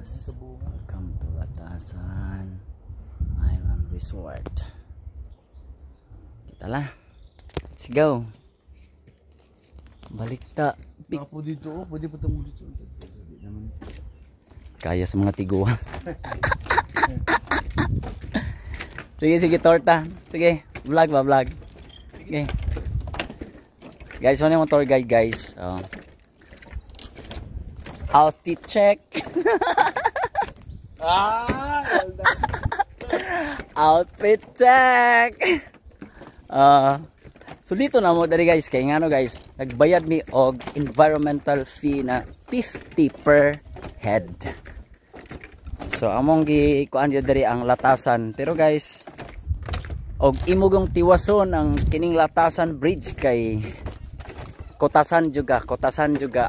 Yes, welcome to Latasan Island Resort. Kita lah. Let's go. Balik ta. Ako dito, pwede pa tamo dito. Kaya sa mga tiguan. Sige, sige, torta. Sige, vlog ba, vlog. Okay. Guys, ano yung tour guide, guys? Outfit check. Outfit check. Sulito na mo dari guys, kay ngano guys, nagbayad mi og environmental fee na 50 per head. So among gikuan jud dari ang Latasan, pero guys, og imugong tiwason ang kining Latasan Bridge kay kotasan juga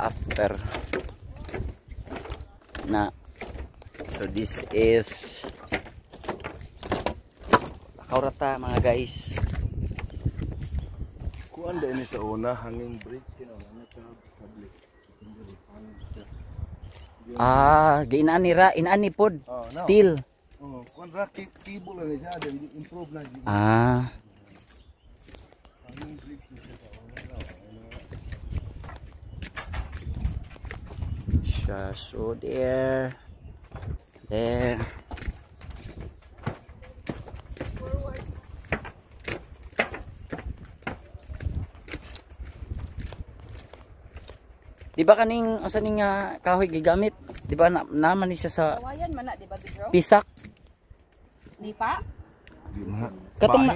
after na. So this is Lakaw mga guys. Kuan da ini sa una hanging bridge kino na public. Ginani ra inani pod. Steel. Kuan ra cable na siya then improve na. Hanging bridge ni siya. So there. Di ba kaning asa ning kahoy gigamit? Di ba naman ni siya sa kawayan man na, di ba, bro? pisak? Nipa? Di man. Katong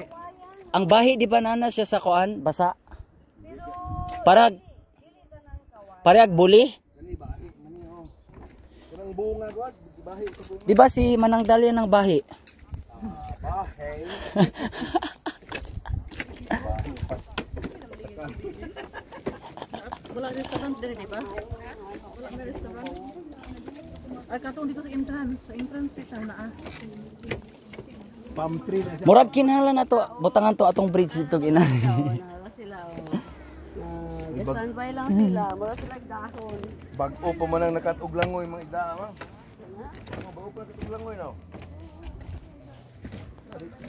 ang bahi di ba nana siya sa kuan basa? Parag buli? Kani bahi mani kanang bunga god, bahi sa bunga. Di ba si Manang Dalia ng bahi? Bahi. Wala restaurant din, di ba? Wala na restaurant. Ay, katong dito sa entrance dito na Palm tree na siya. Murag kinahanglan nato butangan to atong bridge dito ginani. Nahala sila. Standby lang sila. Wala sila dahon. Bag-o pa man ang nakatuglangoy mga isda ma. Bago pa nakatuglangoy no.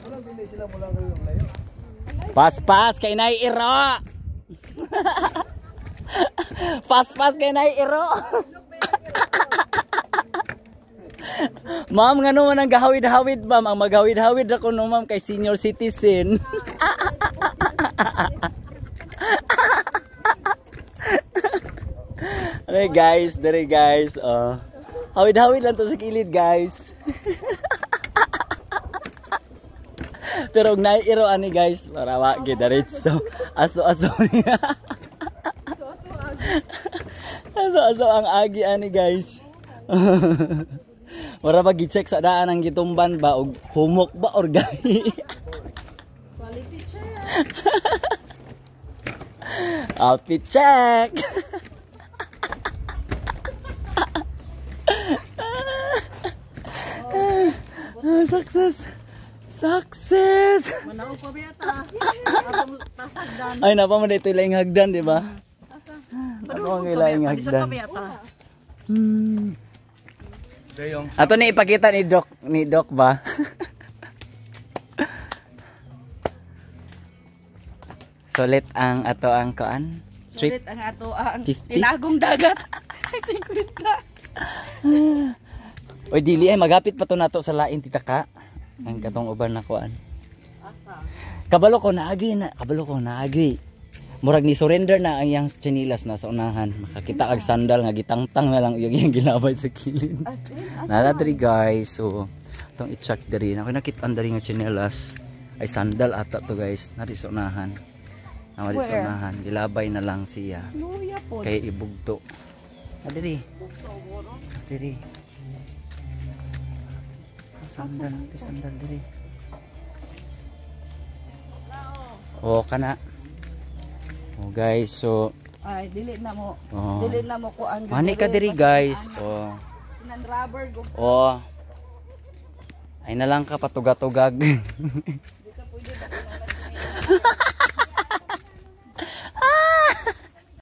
Wala dili sila mula ngayon layo. Pas kay nay iro. Pas kay nay iro. Ma'am, ngano man ang gahawid-hawid, ma'am? Ang maghawid-hawid ra ko no, ma'am, kay senior citizen. Okay, guys, dere guys. Hawid-hawid lang to sa kilid, guys. Pero og naiiro ani, guys, para wa gidaritso. Aso-aso niya. Aso-aso ang agi ani, guys. Wala pa gi-check sa daan ang gitumban ba og humok ba or gahi. Quality check. Outfit check. Success. Manaw pa biyata. Atong tasagdan. Ay napa man dito laing hagdan, di ba? Asa? Ako ang laing Sa hagdan. biyata. Dayong Ato ni ipakita ni Doc ba? Sulit ang ato ang kuan. Sulit ang ato ang 50? tinagong dagat. 50. Oy dili ay magapit pa to nato sa lain titaka. Ang katong uban na kuan. Asa? Kabalo ko naagi. Murag ni surrender na ang iyang chinilas na sa unahan. Makakita ag sandal nga gitangtang na lang yung gilabay sa kilid. Nala diri guys. So itong i-check diri. Ako nakita diri nga chinilas ay sandal ata to guys. Nari sa unahan. Nawali sa unahan. Gilabay na lang siya. Luya po. Kay ibugto. Diri. Sandal diri. Oh kana. Oh guys, so Ay, dili na mo. oh. Dili na mo kuan. Mani ka diri guys. Oh. Nan rubber go. Oh. Ay na lang ka patugag-tugag. Di ka pwede ba